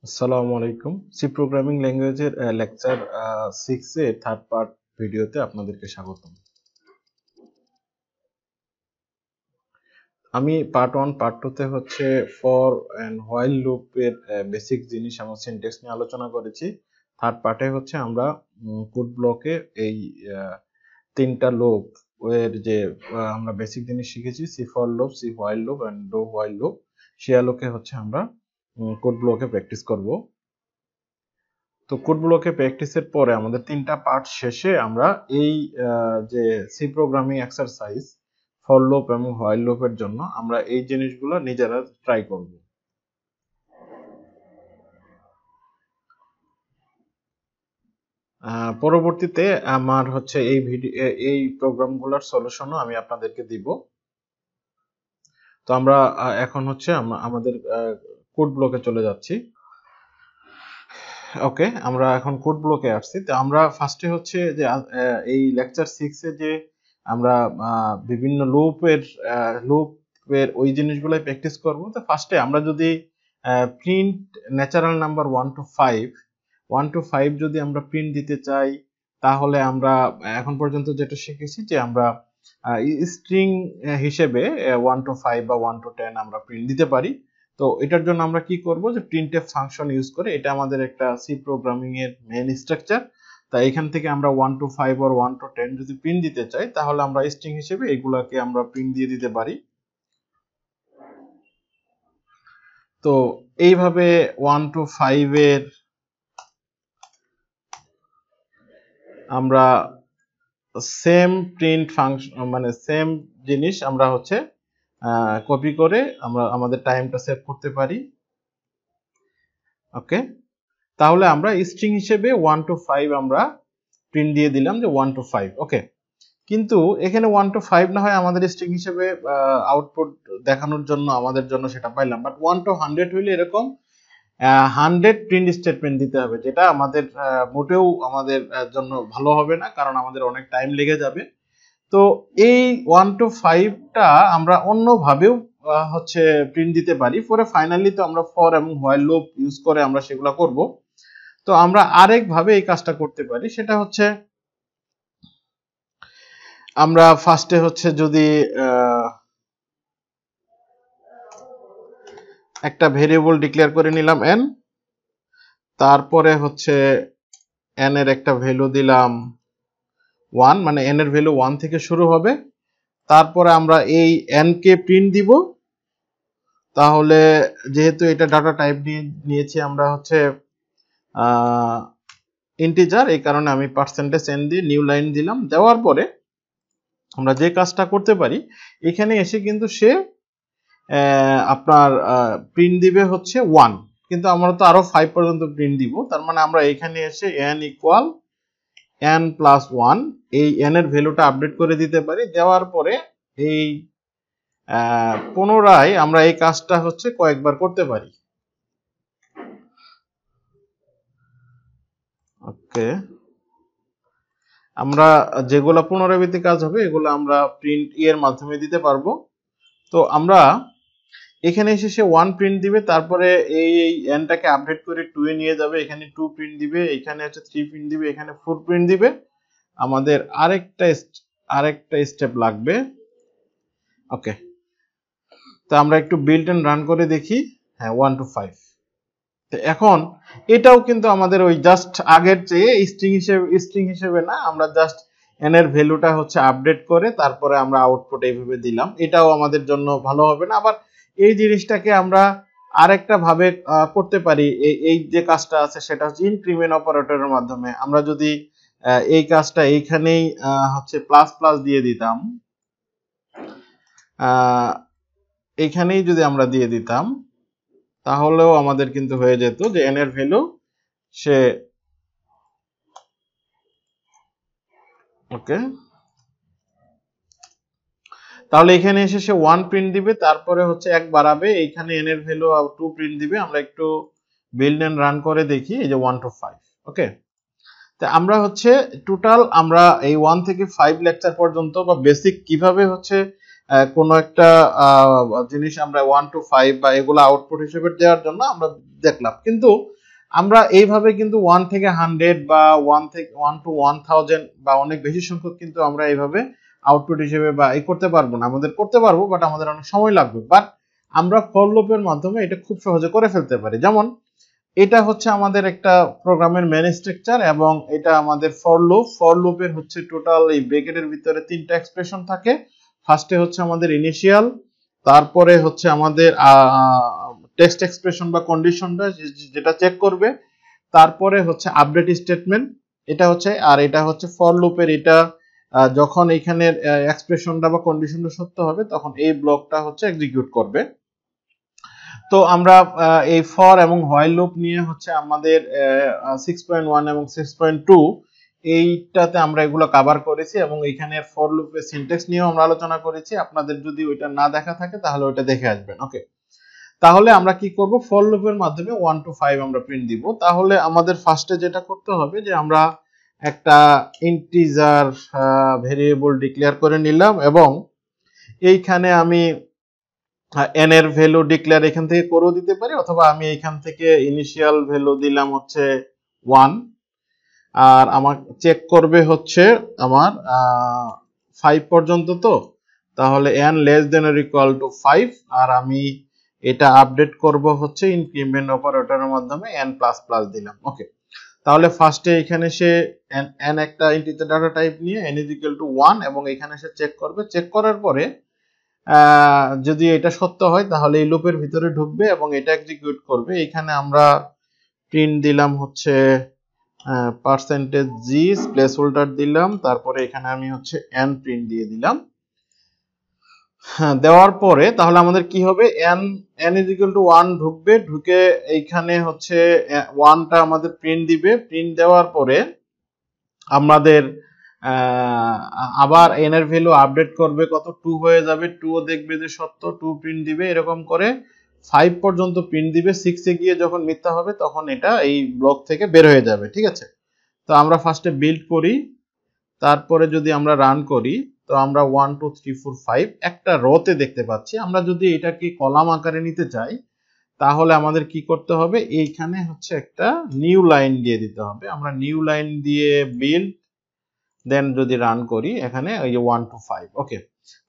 আসসালামু আলাইকুম। C programming ল্যাঙ্গুয়েজের lecture 6 এর থার্ড পার্ট ভিডিওতে আপনাদেরকে স্বাগতম। আমি পার্ট 1 পার্ট 2 তে হচ্ছে ফর এন্ড হোয়াইল লুপ এর বেসিক জিনিস এবং সিনট্যাক্স নিয়ে আলোচনা করেছি। থার্ড পার্টে হচ্ছে আমরা কোড ব্লকে এই তিনটা লুপ এর যে আমরা বেসিক জিনিস শিখেছি, C for loop, C while loop and do while loop, সে আলোকে হচ্ছে আমরা কোড ব্লকে প্র্যাকটিস করব। তো কোড ব্লকে প্র্যাকটিসের পরে আমাদের তিনটা পার্ট শেষে আমরা এই যে C programming exercise for loop এবং হোয়াইল লুপের জন্য আমরা এই জিনিসগুলো নিজেরা ট্রাই করব। পরবর্তীতে আমার হচ্ছে এই ভিডিও এই প্রোগ্রামগুলোর সলিউশনও আমি আপনাদেরকে দিব। তো আমরা এখন হচ্ছে আমাদের কোড ব্লকে চলে যাচ্ছি। ওকে, আমরা এখন কোড ব্লকে আসছি। তো আমরা ফার্স্টে হচ্ছে যে এই লেকচার 6 এ যে আমরা বিভিন্ন লুপের ওই জিনিসগুলোই প্র্যাকটিস করব। তো ফার্স্টে আমরা যদি প্রিন্ট ন্যাচারাল নাম্বার 1 to 5 যদি আমরা প্রিন্ট দিতে চাই, তাহলে আমরা এখন পর্যন্ত যেটা শিখেছি যে আমরা স্ট্রিং হিসেবে 1 to 5 বা 1 to 10 আমরা প্রিন্ট দিতে পারি। তো এটার জন্য আমরা কি করব, যে printf ফাংশন ইউজ করে, এটা আমাদের একটা সি প্রোগ্রামিং এর মেইন স্ট্রাকচার। তাই এখান থেকে আমরা 1 to 5 or 1 to 10 যদি প্রিন্ট দিতে চাই, তাহলে আমরা স্ট্রিং হিসেবে এগুলাকে আমরা প্রিন্ট দিয়ে দিতে পারি। তো এইভাবে 1 to 5 এর আমরা সেম প্রিন্ট ফাংশন, মানে সেম জিনিস আমরা হচ্ছে কপি করে আমরা আমাদের টাইমটা সেভ করতে পারি। ওকে, তাহলে আমরা স্ট্রিং হিসেবে 1 to 5 আমরা প্রিন্ট দিয়ে দিলাম যে 1 to 5। ওকে, কিন্তু এখানে 1 to 5 না হয় আমাদের স্ট্রিং হিসেবে আউটপুট দেখানোর জন্য আমাদের জন্য সেটা পাইলাম, বাট 1 to 100 হইলে এরকম 100 প্রিন্ট স্টেটমেন্ট দিতে হবে, যেটা আমাদের মোটেও আমাদের জন্য ভালো হবে না, কারণ আমাদের অনেক টাইম লেগে যাবে। তো এই 1 to 5 টা আমরা অন্যভাবেও হচ্ছে প্রিন্ট দিতে পারি। পরে ফাইনালি তো আমরা ফর এবং হোয়াইল লুপ ইউজ করে আমরা সেগুলো করব। তো আমরা আরেক ভাবে এই কাজটা করতে পারি, সেটা হচ্ছে আমরা ফার্স্টে হচ্ছে যদি একটা ভেরিয়েবল ডিক্লেয়ার করে নিলাম n, তারপরে হচ্ছে n এর একটা ভ্যালু দিলাম 1, মানে n এর ভ্যালু 1 থেকে শুরু হবে। তারপরে আমরা এই n কে প্রিন্ট দিব। তাহলে যেহেতু এটা ডাটা টাইপ নিয়েছি আমরা হচ্ছে ইন্টিজার, এই কারণে আমি %n দিয়ে নিউ লাইন দিলাম। দেওয়ার পরে আমরা যে কাজটা করতে পারি, এখানে এসে কিন্তু সে আপনার প্রিন্ট দিবে হচ্ছে 1, কিন্তু আমরা তো আরো 5 পর্যন্ত প্রিন্ট দিব। তার মানে আমরা এখানে এসে n ইকুয়াল n প্লাস 1 এই n এর ভ্যালুটা আপডেট করে দিতে পারি। দেওয়ার পরে এই পুনরায় আমরা এই কাজটা হচ্ছে কয়েকবার করতে পারি। ওকে, আমরা যেগুলো পুনরাবৃত্তি কাজ হবে এগুলো আমরা প্রিন্ট এর মাধ্যমে দিতে পারবো। তো আমরা এখানে এসে সে 1 প্রিন্ট দিবে, তারপরে এই nটাকে আপডেট করে 2 এ নিয়ে যাবে, এখানে 2 প্রিন্ট দিবে, এখানে হচ্ছে 3 প্রিন্ট দিবে, এখানে 4 প্রিন্ট দিবে। আমাদের আরেকটা স্টেপ লাগবে। ওকে, তো আমরা একটু বিল্ড এন্ড রান করে দেখি। হ্যাঁ, 1 to 5। তো এখন এটাও কিন্তু আমাদের ওই জাস্ট আগের চেয়ে স্ট্রিং হিসেবে না, আমরা জাস্ট n এর ভ্যালুটা হচ্ছে আপডেট করে তারপরে আমরা আউটপুট এইভাবে দিলাম। এটাও আমাদের জন্য ভালো হবে না। আবার এই জিনিসটাকে আমরা আরেকটা ভাবে করতে পারি। এই যে কাজটা আছে সেটা হচ্ছে ইনক্রিমেন্ট অপারেটরের মাধ্যমে। আমরা যদি এই কাজটা এইখানেই হচ্ছে প্লাস প্লাস দিয়ে দিতাম, এইখানেই যদি আমরা দিয়ে দিতাম, তাহলেও আমাদের কিন্তু হয়ে যেত যে n এর ভ্যালু সে ওকে, তাহলে এখানে এসে সে 1 প্রিন্ট দিবে, তারপরে হচ্ছে 1 বাড়াবে, এইখানে n এর ভ্যালু 2 প্রিন্ট দিবে। আমরা একটু বিল্ড এন্ড রান করে দেখি। এই যে 1 to 5। ওকে, তো আমরা হচ্ছে টোটাল আমরা এই 1 থেকে 5 লেকচার পর্যন্ত বা বেসিক কিভাবে হচ্ছে কোন একটা জিনিস আমরা 1 to 5 বা এগুলো আউটপুট হিসেবে দেওয়ার জন্য আমরা দেখলাম। কিন্তু আমরা এইভাবে কিন্তু 1 থেকে 100 বা 1 to 1000 বা অনেক বেশি সংখ্যক কিন্তু আমরা এইভাবে আউটপুট হিসেবে বা এই করতে পারবো না, আমাদের করতে পারবো বাট আমাদের অনেক সময় লাগবে, বাট আমরা ফর লুপের মাধ্যমে এটা খুব সহজে করে ফেলতে পারি। যেমন এটা হচ্ছে আমাদের একটা প্রোগ্রামের মেন স্ট্রাকচার এবং এটা আমাদের ফর লুপের হচ্ছে টোটাল এই ব্র্যাকেটের ভিতরে 3টা এক্সপ্রেশন থাকে। ফার্স্টে হচ্ছে আমাদের ইনিশিয়াল, তারপরে হচ্ছে আমাদের টেক্সট এক্সপ্রেশন বা কন্ডিশনটা যেটা চেক করবে, তারপরে হচ্ছে আপডেট স্টেটমেন্ট এটা হচ্ছে, আর এটা হচ্ছে ফর লুপের এটা যখন এখানের এক্সপ্রেশনটা বা কন্ডিশনটা সত্য হবে তখন এই ব্লকটা হচ্ছে এক্সিকিউট করবে। তো আমরা এই ফর এবং হোয়াইল লুপ নিয়ে হচ্ছে আমাদের 6.1 এবং 6.2 এইটাতে আমরা এগুলো কভার করেছি এবং এখানে ফর লুপের সিনট্যাক্স নিয়েও আমরা আলোচনা করেছি। আপনাদের যদি ওইটা না দেখা থাকে তাহলে ওইটা দেখে আসবেন। ওকে, তাহলে আমরা কি করব, ফর লুপের মাধ্যমে 1 to 5 আমরা প্রিন্ট দিব। তাহলে আমাদের ফার্স্টে যেটা করতে হবে যে আমরা একটা ইন্টিজার ভেরিয়েবল ডিক্লেয়ার করে নিলাম এবং এইখানে আমি n এর ভ্যালু ডিক্লেয়ার এখান থেকে করেও দিতে পারি, অথবা আমি এখান থেকে ইনিশিয়াল ভ্যালু দিলাম হচ্ছে 1, আর আমার চেক করবে হচ্ছে আমার 5 পর্যন্ত। তো তাহলে n less than or equal to 5, আর আমি এটা আপডেট করব হচ্ছে ইনক্রিমেন্ট অপারেটরের মাধ্যমে n প্লাস প্লাস দিলাম। ওকে, তাহলে ফার্স্টে এখানে সে n একটা ইন্টিজার ডাটা টাইপ নিয়ে n ইজ ইকুয়াল টু 1 এবং এখানে সে চেক করবে, চেক করার পরে যদি এটা সত্য হয় তাহলে এই লুপের ভিতরে ঢুকবে এবং এটা এক্সিকিউট করবে। এখানে আমরা প্রিন্ট দিলাম হচ্ছে %g প্লেস হোল্ডার দিলাম, তারপরে এখানে আমি হচ্ছে n প্রিন্ট দিয়ে দিলাম। হ্যাঁ, দেওয়ার পরে তাহলে আমাদের কি হবে, n ইজ ইকুয়াল টু 1 ঢুকবে, ঢুকে এইখানে হচ্ছে 1টা আমাদের প্রিন্ট দিবে। প্রিন্ট দেওয়ার পরে আমাদের আবার n এর ভ্যালু আপডেট করবে, কত 2 হয়ে যাবে, 2 ও দেখবে যে সত্য, 2 প্রিন্ট দিবে, এরকম করে 5 পর্যন্ত প্রিন্ট দিবে। 6 এ গিয়ে যখন মিথ্যা হবে তখন এটা এই ব্লক থেকে বের হয়ে যাবে। ঠিক আছে, তো আমরা ফার্স্টে বিল্ড করি, তারপরে যদি আমরা রান করি তো আমরা 1 2 3 4 5 একটা রোতে দেখতে পাচ্ছি। আমরা যদি এটাকে কলাম আকারে নিতে চাই তাহলে আমাদের কি করতে হবে, এইখানে হচ্ছে একটা নিউ লাইন দিয়ে দিতে হবে। আমরা নিউ লাইন দিয়ে বিল্ড দেন যদি রান করি এখানে এই যে 1 to 5। ওকে,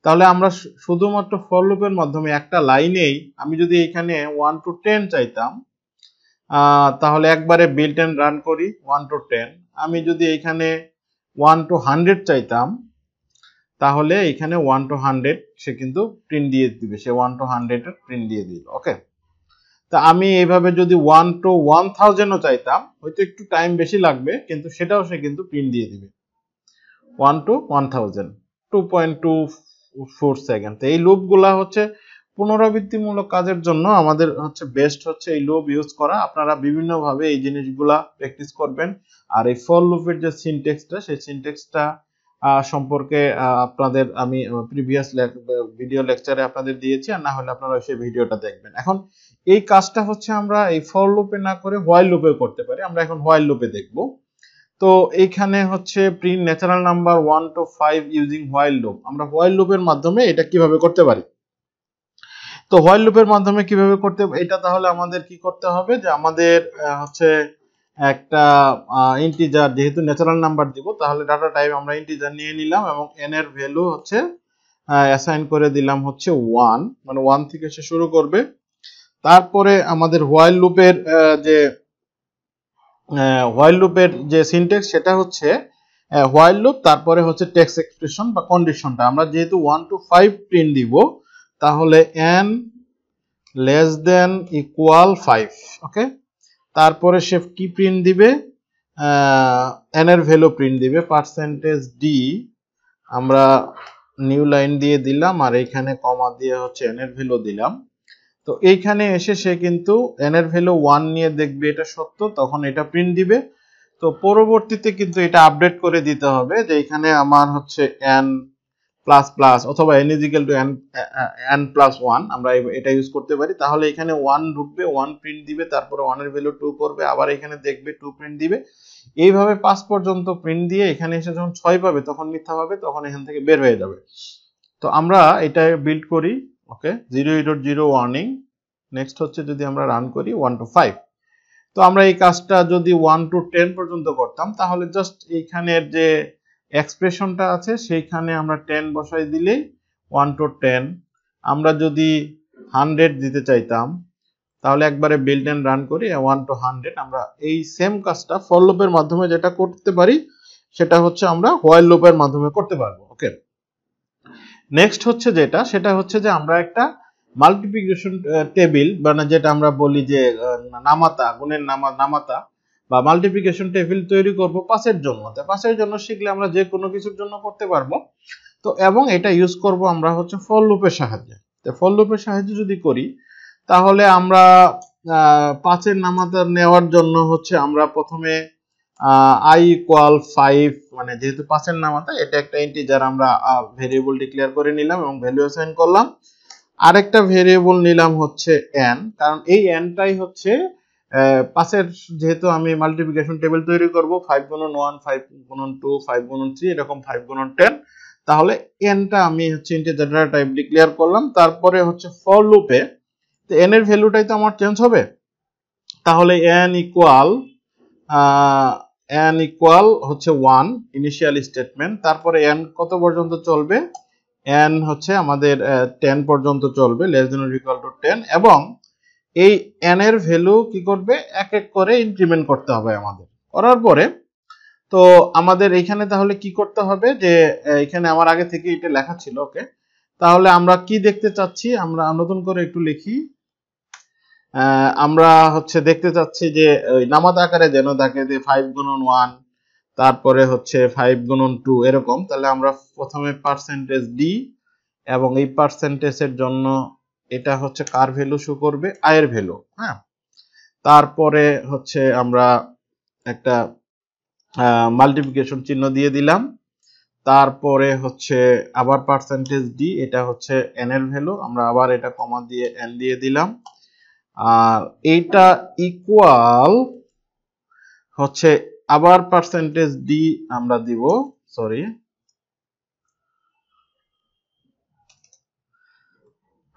তাহলে আমরা শুধুমাত্র ফর লুপের মাধ্যমে একটা লাইনেই আমি যদি এখানে 1 to 10 চাইতাম তাহলে একবারে বিল্ড এন্ড রান করি 1 to 10। আমি যদি এখানে 1 to 100 চাইতাম তাহলে এখানে 1 to 100 সে কিন্তু প্রিন্ট দিয়ে দিবে, সে 1 to 100 এর প্রিন্ট দিয়ে দিল। ওকে, তা আমি এইভাবে যদি 1 to 1000 ও চাইতাম হয়তো একটু টাইম বেশি লাগবে, কিন্তু সেটাও সে কিন্তু প্রিন্ট দিয়ে দিবে 1 to 1000 2.24 সেকেন্ড। এই লুপগুলা হচ্ছে পুনরাবৃত্তিমূলক কাজের জন্য আমাদের হচ্ছে বেস্ট হচ্ছে এই লুপ ইউজ করা। আপনারা বিভিন্নভাবে এই জিনিসগুলা প্র্যাকটিস করবেন। আর এই ফর লুপের যে সিনট্যাক্সটা সেই সিনট্যাক্সটা সম্পর্কে আপনাদের আমি প্রিভিয়াস ভিডিও লেকচারে আপনাদের দিয়েছি, আর না হলে আপনারা সেই ভিডিওটা দেখবেন। এখন এই কাজটা হচ্ছে আমরা এই ফর লুপে না করে হোয়াইল লুপে করতে পারি। আমরা এখন হোয়াইল লুপে দেখব। তো এইখানে হচ্ছে print natural number 1 to 5 using while loop. আমরা হোয়াইল লুপের মাধ্যমে এটা কিভাবে করতে পারি, তো হোয়াইল লুপের মাধ্যমে কিভাবে করতে এটা, তাহলে আমাদের কি করতে হবে যে আমাদের হচ্ছে একটা ইন্টিজার, যেহেতু ন্যাচারাল নাম্বার দিব তাহলে ডাটা টাইপ আমরা ইন্টিজার নিয়ে নিলাম এবং n এর ভ্যালু হচ্ছে অ্যাসাইন করে দিলাম হচ্ছে 1, মানে 1 থেকে সে শুরু করবে। তারপরে আমাদের হোয়াইল লুপের যে সিনট্যাক্স সেটা হচ্ছে হোয়াইল লুপ, তারপরে হচ্ছে টেক্সট এক্সপ্রেশন বা কন্ডিশনটা। আমরা যেহেতু 1 to 5 প্রিন্ট দিব তাহলে n লেস দেন ইকুয়াল 5। ওকে, তারপরে সে কি প্রিন্ট দিবে, n এর ভ্যালু প্রিন্ট দিবে %d, আমরা নিউ লাইন দিয়ে দিলাম আর এইখানে কমা দিয়ে হচ্ছে n এর ভ্যালু দিলাম। তো এইখানে এসে সে কিন্তু n এর ভ্যালু 1 নিয়ে দেখবে এটা সত্য, তখন এটা প্রিন্ট দিবে। তো পরবর্তীতে কিন্তু এটা আপডেট করে দিতে হবে যে এখানে আমার হচ্ছে n প্লাস প্লাস অথবা n is equal to n plus 1, আমরা এটা ইউজ করতে পারি। তাহলে এখানে 1 ঢুকবে, 1 প্রিন্ট দিবে, তারপরে 1 এর ভ্যালু 2 করবে, আবার এখানে দেখবে 2 প্রিন্ট দিবে। এইভাবে 5 পর্যন্ত প্রিন্ট দিয়ে এখানে এসে যখন 6 পাবে তখন মিথ্যা পাবে, তখন এখান থেকে বের হয়ে যাবে। তো আমরা এটা বিল্ড করি। ওকে, 0.0 ওয়ার্নিং। নেক্সট হচ্ছে যদি আমরা রান করি 1 to 5, তো আমরা এই কাজটা যদি 1 to 10 পর্যন্ত করতাম তাহলে জাস্ট এইখানের যে এক্সপ্রেশনটা আছে সেইখানে আমরা 10 বসাই দিলেই 1 to 10। আমরা যদি 100 দিতে চাইতাম তাহলে একবারে বিল্ড এন্ড রান করি 1 to 100। আমরা এই সেম কাজটা ফর লুপের মাধ্যমে যেটা করতে পারি সেটা হচ্ছে আমরা হোয়াইল লুপের মাধ্যমে করতে পারবো। ওকে, নেক্সট হচ্ছে যেটা সেটা হচ্ছে যে আমরা একটা মাল্টিপ্লিকেশন টেবিল মানে যেটা আমরা বলি যে নামাতা, গুণের নামাতা বা মাল্টিপ্লিকেশন টেবিল তৈরি করব পাঁচের জন্য। তো পাঁচের জন্য শিখলে আমরা যে কোনো কিছুর জন্য করতে পারবো। তো এবং এটা ইউজ করব আমরা হচ্ছে ফর লুপের সাহায্যে। তো ফর লুপের সাহায্যে যদি করি তাহলে আমরা পাঁচের নামাতা নেওয়ার জন্য হচ্ছে আমরা প্রথমে i ইকুয়াল 5 মানে যেহেতু পাঁচের নামাতা এটা একটা ইন্টিজার আমরা ভেরিয়েবল ডিক্লেয়ার করে নিলাম এবং ভ্যালু অ্যাসাইন করলাম। আরেকটা ভেরিয়েবল নিলাম হচ্ছে n, কারণ এই nটাই হচ্ছে পাঁচের, যেহেতু আমি মাল্টিপ্লিকেশন টেবিল তৈরি করব 5 গুণন 1 5 গুণন 2 5 গুণন 3 এরকম 5 গুণন 10, তাহলে nটা আমি হচ্ছে ইন্টিজার ডেটা টাইপ ডিক্লেয়ার করলাম। তারপরে হচ্ছে ফর লুপে তো n এর ভ্যালুটাই তো আমার চেঞ্জ হবে, তাহলে n ইকুয়াল হচ্ছে 1 ইনিশিয়াল স্টেটমেন্ট। তারপরে n কত পর্যন্ত চলবে, n হচ্ছে আমাদের 10 পর্যন্ত চলবে, less than or equal to 10। এবং এই n এর ভ্যালু কি করবে, এক এক করে ইনক্রিমেন্ট করতে হবে আমাদের। করার পরে তো আমাদের এখানে তাহলে কি করতে হবে যে এখানে আমার আগে থেকে এটা লেখা ছিল। ওকে, তাহলে আমরা কি দেখতে চাচ্ছি, আমরা নতুন করে একটু লিখি। আমরা হচ্ছে দেখতে চাচ্ছি যে ওই নামাতা আকারে যেন থাকে যে 5 গুণন 1 তারপরে হচ্ছে 5 গুণন 2 এরকম। তাহলে আমরা প্রথমে পার্সেন্টেজ ডি এবং এই পার্সেন্টেজের জন্য এটা হচ্ছে কার ভ্যালু শো করবে, i এর ভ্যালু। হ্যাঁ, তারপরে হচ্ছে আমরা একটা মাল্টিপ্লিকেশন চিহ্ন দিয়ে দিলাম। তারপরে হচ্ছে আবার পার্সেন্টেজ ডি, এটা হচ্ছে n এর ভ্যালু, আমরা আবার এটা কমা দিয়ে n দিয়ে দিলাম। আর এইটা ইকুয়াল হচ্ছে আবার পার্সেন্টেজ ডি আমরা দিব, সরি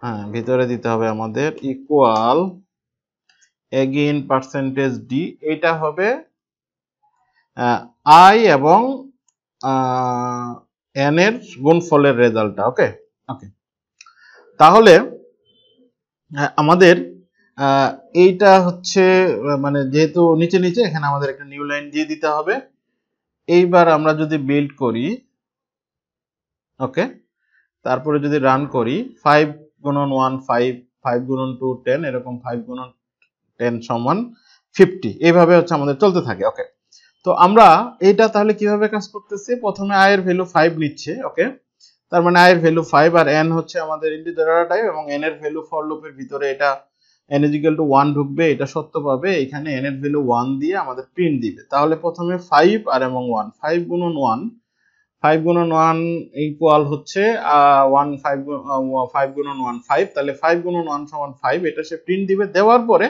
হ্যাঁ ভিতরে দিতে হবে আমাদের, ইকুয়াল এগেইন পার্সেন্টেজ ডি, এটা হবে i এবং n এর গুণফলের রেজাল্টটা। ওকে ওকে, তাহলে আমাদের এইটা হচ্ছে মানে যেহেতু নিচে নিচে এখানে আমাদের একটা নিউ লাইন দিয়ে দিতে হবে। এইবার আমরা যদি বিল্ড করি, ওকে, তারপরে যদি রান করি 5 গুণন 1 5 5 গুণন 2 10 এরকম 5 গুণন 10 সমান 50, এইভাবে হচ্ছে আমাদের চলতে থাকে। ওকে, তো আমরা এইটা তাহলে কিভাবে কাজ করতেছি, প্রথমে i এর ভ্যালু 5 নিচ্ছে। ওকে, তার মানে i এর ভ্যালু 5 আর n হচ্ছে আমাদের ইন্টিজার ডেটা টাইপ এবং n এর ভ্যালু ফর লুপের ভিতরে এটা n is equal to 1 ঢুকবে, এটা সত্য পাবে, এখানে n এর ভ্যালু 1 দিয়ে আমাদের প্রিন্ট দিবে। তাহলে প্রথমে 5 আর এবং 1 5 গুণন 1 ইকুয়াল হচ্ছে 1 5 গুণন 1 5, তাহলে 5 গুণন 1 সমান 5, এটা সে প্রিন্ট দিবে। দেওয়ার পরে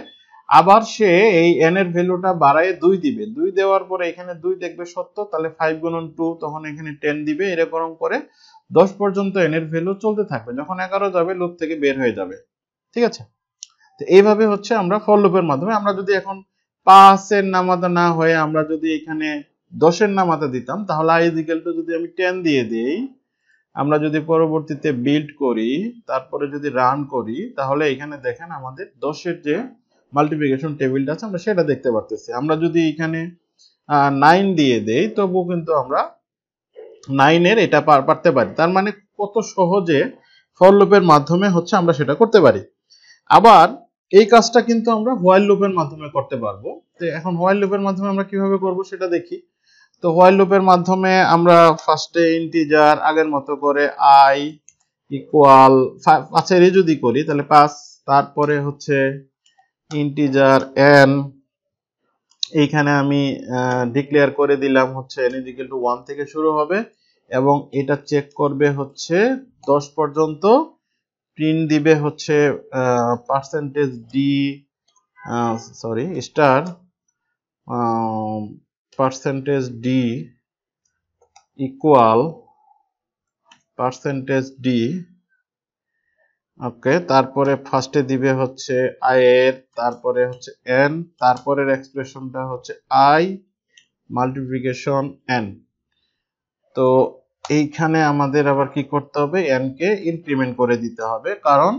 আবার সে এই n এর ভ্যালুটা বাড়ায় 2 দিবে, 2 দেওয়ার পরে এখানে 2 দেখবে সত্য, তাহলে 5 গুণন 2 তখন এখানে 10 দিবে, এরকম করে 10 পর্যন্ত n এর ভ্যালু চলতে থাকবে, যখন 11 যাবে লুপ থেকে বের হয়ে যাবে। ঠিক আছে, তো এইভাবে হচ্ছে আমরা ফর লুপের মাধ্যমে, আমরা যদি এখন 5 এর নামাতা না হয়ে আমরা যদি এখানে 10 এর নামাতা দিতাম তাহলে i is equal to যদি আমি 10 দিয়ে দেই, আমরা যদি পরবর্তীতে বিল্ড করি তারপরে যদি রান করি তাহলে এখানে দেখেন আমাদের 10 এর যে মাল্টিপ্লিকেশন টেবিলটা আছে আমরা সেটা দেখতে পারতেছি। আমরা যদি এখানে 9 দিয়ে দেই তবুও কিন্তু আমরা 9 এর এটা পারতে পারি। তার মানে কত সহজে ফর লুপের মাধ্যমে হচ্ছে আমরা সেটা করতে পারি। আবার এই কাজটা কিন্তু আমরা হোয়াইল লুপের মাধ্যমে করতে পারবো। তো এখন হোয়াইল লুপের মাধ্যমে আমরা কিভাবে করব সেটা দেখি। তো হোয়াইল লুপের মাধ্যমে আমরা ফার্স্টে ইন্টিজার আগের মতো করে i ইকুয়াল 5 এর যদি করি তাহলে 5, তারপরে হচ্ছে ইন্টিজার n, এইখানে আমি ডিক্লেয়ার করে দিলাম হচ্ছে n is equal to 1 থেকে শুরু হবে এবং এটা চেক করবে হচ্ছে 10 পর্যন্ত, প্রিন্ট দিবে হচ্ছে percentage D sorry star percentage D equal percentage D okay, তারপরে ফার্স্টে দিবে হচ্ছে আই এর, তারপরে হচ্ছে এন, তারপরের এক্সপ্রেশনটা হচ্ছে আই মাল্টিপ্লিকেশন এন। তো এইখানে আমাদের আবার কি করতে হবে, এন কে ইনক্রিমেন্ট করে দিতে হবে, কারণ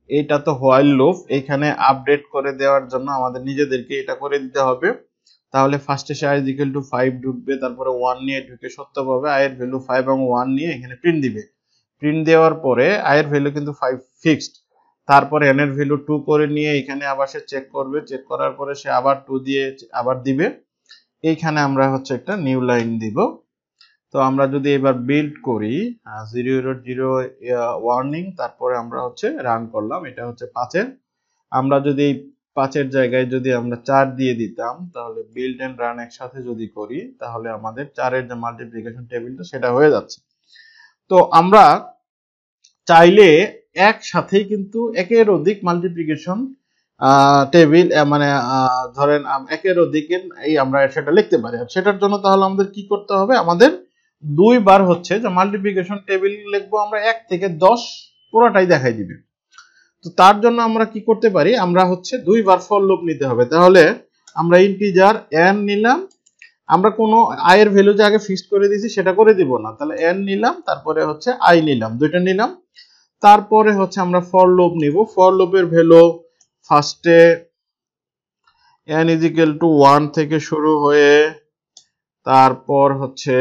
এটা তো হোয়াইল লুপ, এখানে আপডেট করে দেওয়ার জন্য আমাদের নিজেদেরকে এটা করে দিতে হবে। তাহলে ফার্স্টে সে আই ইকুয়াল টু 5 ঢুকবে, তারপরে 1 নিয়ে ঢুকে সত্য পাবে, আই এর ভ্যালু 5 এবং 1 নিয়ে এখানে প্রিন্ট দিবে। প্রিন্ট দেওয়ার পরে আই এর ভ্যালু কিন্তু 5 ফিক্সড, তারপরে এন এর ভ্যালু 2 করে নিয়ে এখানে আবার সে চেক করবে, চেক করার পরে সে আবার 2 দিয়ে আবার দিবে। এইখানে আমরা হচ্ছে একটা নিউ লাইন দিব। তো আমরা যদি এবার বিল্ড করি 0 ওয়ার্নিং, তারপরে আমরা হচ্ছে রান করলাম, এটা হচ্ছে 5-এর। আমরা যদি 5-এর জায়গায় যদি আমরা 4 দিয়ে দিতাম, তাহলে বিল্ড এন্ড রান একসাথে যদি করি, তাহলে আমাদের 4-এর যে মাল্টিপ্লিকেশন টেবিলটা সেটা হয়ে যাচ্ছে। তো আমরা চাইলে একসাথেই কিন্তু একের অধিক মাল্টিপ্লিকেশন টেবিল মানে ধরেন একের অধিক এই আমরা সেটা লিখতে পারি। সেটার জন্য তাহলে আমাদের কি করতে হবে, আমাদের দুইবার হচ্ছে যে মাল্টিপ্লিকেশন টেবিল লিখবো আমরা 1 থেকে 10 পুরোটাই দেখাই দিবে। তো তার জন্য আমরা কি করতে পারি, আমরা হচ্ছে দুইবার ফর লুপ নিতে হবে। তাহলে আমরা ইন্টিজার n নিলাম, আমরা কোনো i এর ভ্যালু যে আগে ফিক্সড করে দিয়েছি সেটা করে দিব না, তাহলে n নিলাম, তারপরে হচ্ছে i নিলাম, দুইটা নিলাম। তারপরে হচ্ছে আমরা ফর লুপ নিব। ফর লুপের ভ্যালু ফার্স্টে n ইজ ইকুয়াল টু 1 থেকে শুরু হয়ে, তারপর হচ্ছে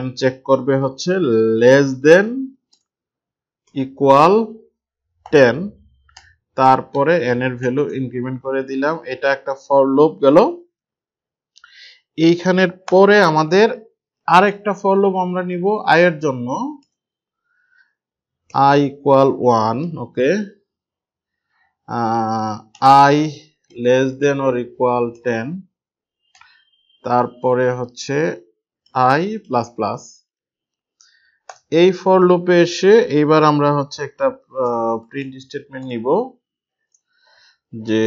n চেক করবে হচ্ছে লেস দেন ইকুয়াল 10, তারপরে n এর ভ্যালু ইনক্রিমেন্ট করে দিলাম। এটা একটা ফর লুপ গেল। এইখানের পরে আমাদের আরেকটা ফর লুপ আমরা নিব i এর জন্য, i equal 1, okay, i less than or equal 10, তারপরে হচ্ছে i প্লাস প্লাস। এই ফর লুপে এসে এইবার আমরা হচ্ছে একটা প্রিন্ট স্টেটমেন্ট নিব যে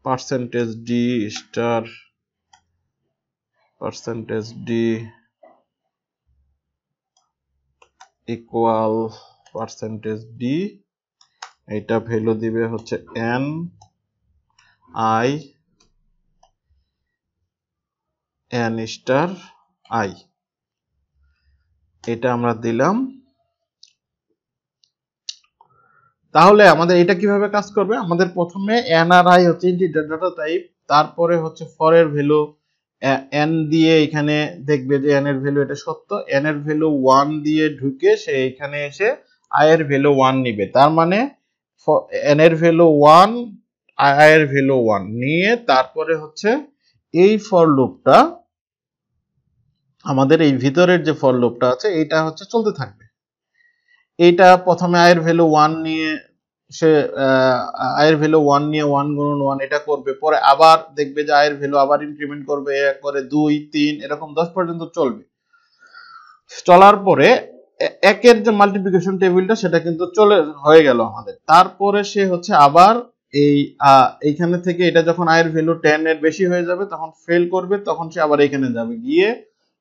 %d star %d equal %d, এটা ভ্যালু দিবে হচ্ছে n i n star i, এটা আমরা দিলাম। তাহলে আমাদের এটা কিভাবে কাজ করবে, আমাদের প্রথমে n আর i হচ্ছে ইন্টিজার ডাটা টাইপ, তারপরে হচ্ছে ফর এর ভ্যালু n দিয়ে এখানে দেখবে যে n এর ভ্যালু এটা সত্য, n এর ভ্যালু 1 দিয়ে ঢুকে সে এখানে এসে i এর ভ্যালু 1 নিবে। তার মানে n এর ভ্যালু 1, i এর ভ্যালু 1 নিয়ে তারপরে হচ্ছে এই ফর লুপটা, আমাদের এই ভিতরের যে ফর লুপটা আছে এটা হচ্ছে চলতে থাকবে। এইটা প্রথমে i এর ভ্যালু 1 নিয়ে সে i এর ভ্যালু 1 নিয়ে 1 গুণন 1 এটা করবে, পরে আবার দেখবে যে i এর ভ্যালু আবার ইনক্রিমেন্ট করবে, 1 করে 2 3 এরকম 10 পর্যন্ত চলবে। চলার পরে একের যে মাল্টিপ্লিকেশন টেবিলটা সেটা কিন্তু চলে হয়ে গেল আমাদের। তারপরে সে হচ্ছে আবার এই এইখানে থেকে এটা যখন i এর ভ্যালু 10 এর বেশি হয়ে যাবে তখন ফেল করবে, তখন সে আবার এখানে যাবে, গিয়ে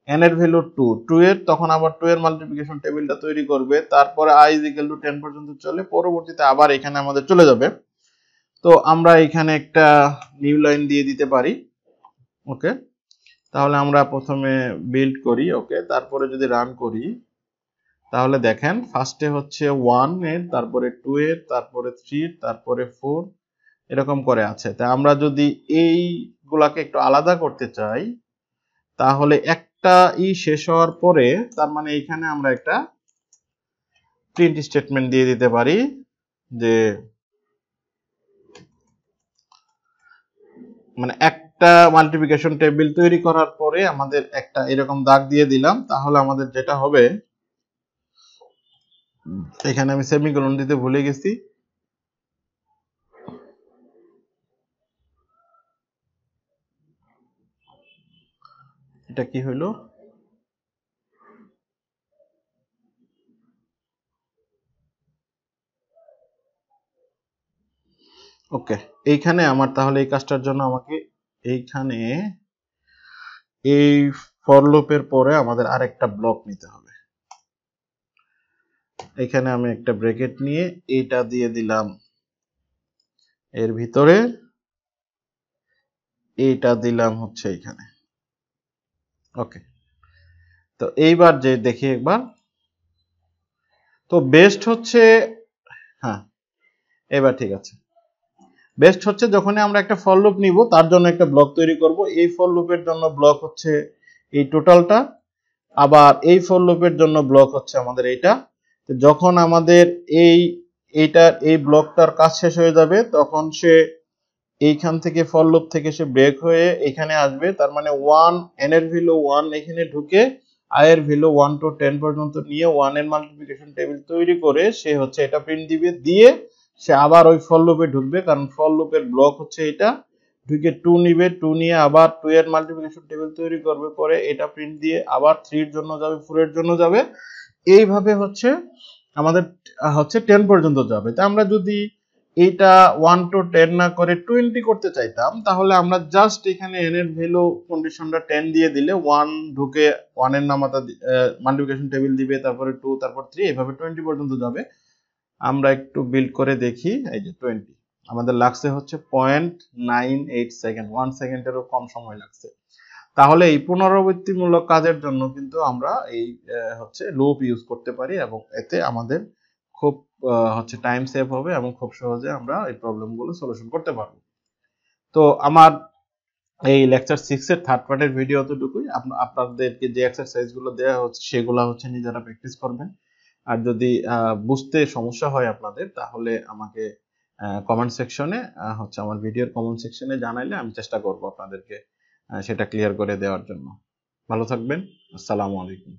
n এর ভ্যালু 2 এর, তখন আবার 2 এর মাল্টিপ্লিকেশন টেবিলটা তৈরি করবে, তারপরে i ইজ ইকুয়াল টু 10 পর্যন্ত চলে, পরবর্তীতে আবার এখানে আমাদের চলে যাবে। তো আমরা এখানে একটা নিউ লাইন দিয়ে দিতে পারি, ওকে। তাহলে আমরা প্রথমে বিল্ড করি, ওকে, তারপরে যদি রান করি তাহলে দেখেন ফার্স্টে হচ্ছে 1 এর, তারপরে 2 এর, তারপরে 3, তারপরে 4 এরকম করে আছে। তা আমরা যদি এইগুলাকে একটু আলাদা করতে চাই তাহলে একটা শেষ হওয়ার পরে, তার মানে এখানে আমরা একটা প্রিন্ট স্টেটমেন্ট দিয়ে দিতে পারি যে মানে একটা মাল্টিপ্লিকেশন টেবিল তৈরি করার পরে আমাদের একটা এরকম দাগ দিয়ে দিলাম। তাহলে আমাদের যেটা হবে, এখানে আমি সেমিকোলন দিতে ভুলে গেছি, এটা কি হলো, ওকে। এইখানে আমার তাহলে এই কাজটার জন্য আমাকে এইখানে এই ফর লুপের পরে আমাদের আরেকটা ব্লক নিতে হবে। এখানে আমি একটা ব্র্যাকেট নিয়ে এটা দিয়ে দিলাম এর ভিতরে, এইটা দিলাম হচ্ছে এখানে। ওকে, তো এইবার যে দেখি একবার, তো বেস্ট হচ্ছে, হ্যাঁ এবার ঠিক আছে। বেস্ট হচ্ছে যখনই আমরা একটা ফর লুপ নিব তার জন্য একটা ব্লক তৈরি করব। এই ফর লুপের জন্য ব্লক হচ্ছে এই টোটালটা, আবার এই ফর লুপের জন্য ব্লক হচ্ছে আমাদের এইটা। তো যখন আমাদের এই ব্লকটার কাজ শেষ হয়ে যাবে তখন সে এইখান থেকে ফর লুপ থেকে সে ব্রেক হয়ে এখানে আসবে। তার মানে 1 n এর ভ্যালু 1 এখানে ঢুকে i এর ভ্যালু 1 to 10 পর্যন্ত নিয়ে 1 এর মাল্টিপ্লিকেশন টেবিল তৈরি করে সে হচ্ছে এটা প্রিন্ট দিবে, দিয়ে সে আবার ওই ফর লুপে ঢুকবে, কারণ ফর লুপের ব্লক হচ্ছে এটা, ঢুকে 2 নিবে, 2 নিয়ে আবার 2 এর মাল্টিপ্লিকেশন টেবিল তৈরি করবে, পরে এটা প্রিন্ট দিয়ে আবার 3 এর জন্য যাবে, 4 এর জন্য যাবে, এইভাবে হচ্ছে আমাদের হচ্ছে 10 পর্যন্ত যাবে। তা আমরা যদি এইটা 1 to 10 না করে 20 করতে চাইতাম তাহলে আমরা জাস্ট এখানে n এর ভ্যালু কন্ডিশনটা 10 দিয়ে দিলে 1 ঢুকে 1 এর নামাতা মাল্টিপ্লিকেশন টেবিল দিবে, তারপরে 2, তারপর 3, এভাবে 20 পর্যন্ত যাবে। আমরা একটু বিল্ড করে দেখি, এই যে 20 আমাদের লাগছে হচ্ছে 0.98 সেকেন্ড, 1 সেকেন্ডেরও কম সময় লাগছে। তাহলে এই পুনরাবৃত্তিমূলক কাজের জন্য কিন্তু আমরা এই হচ্ছে লুপ ইউজ করতে পারি, এবং এতে আমাদের খুব হচ্ছে টাইম সেভ হবে এবং খুব সহজে আমরা এই প্রবলেমগুলো সলিউশন করতে পারবো। তো আমার এই লেকচার 6 এর থার্ড পার্টের ভিডিও এতটুকুই। আপনাদেরকে যে এক্সারসাইজগুলো দেওয়া হচ্ছে সেগুলো হচ্ছে নিজেরা প্র্যাকটিস করবেন। আর যদি বুঝতে সমস্যা হয় আপনাদের তাহলে আমাকে কমেন্ট সেকশনে হচ্ছে আমার ভিডিওর কমেন্ট সেকশনে জানাইলে আমি চেষ্টা করব আপনাদেরকে সেটা ক্লিয়ার করে দেওয়ার জন্য। ভালো থাকবেন। আসসালামু আলাইকুম।